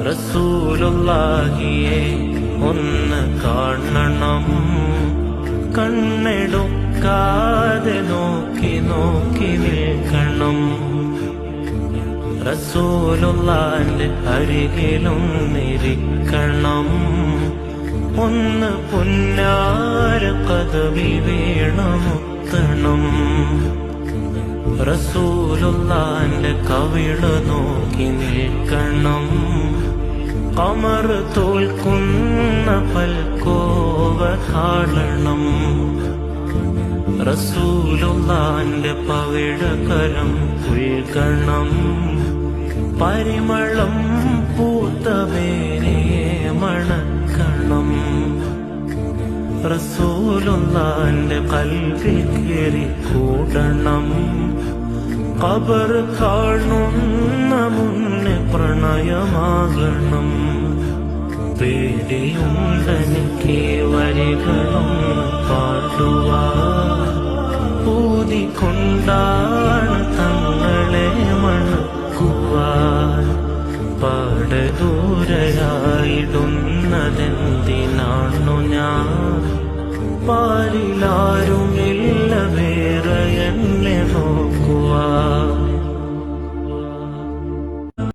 റസൂലുള്ളാഹിയെ ഒന്ന് കാണണം, കണ്ണെടുക്കാതെ നോക്കി നോക്കി നിൽക്കണം. റസൂലുള്ളാന്റെ അരികിലൊന്നിരിക്കണം, ഒന്ന് പുന്നാര പദവി വീണമുത്തണം. റസൂലുള്ളാന്റെ കവിള് നോക്കി നിൽക്കണം, ഖമർ തോൽക്കുന്ന പൽക്കോവ കാണണം. റസൂലുള്ളാന്റെ പവിഴകരം പുൽകണം, പരിമളം പൂത്തവേനയെ മണക്കണം. റസൂലുള്ളാന്റെ ഖൽബിൽ കേറി കൂടണം, ഖബർ കാണുന്ന മുന്നേ പ്രണയമാകണം. പേടിയുണ്ടെനിക്ക് വരികളൊന്ന് പാടുവാൻ, ഊതിക്കൊണ്ടാണ് തങ്ങളെ മണക്കുവാൻ. പാടെ ദൂരെയായിടുന്നതെന്തിനാണു ഞാൻ, പാരിലാരുമില്ല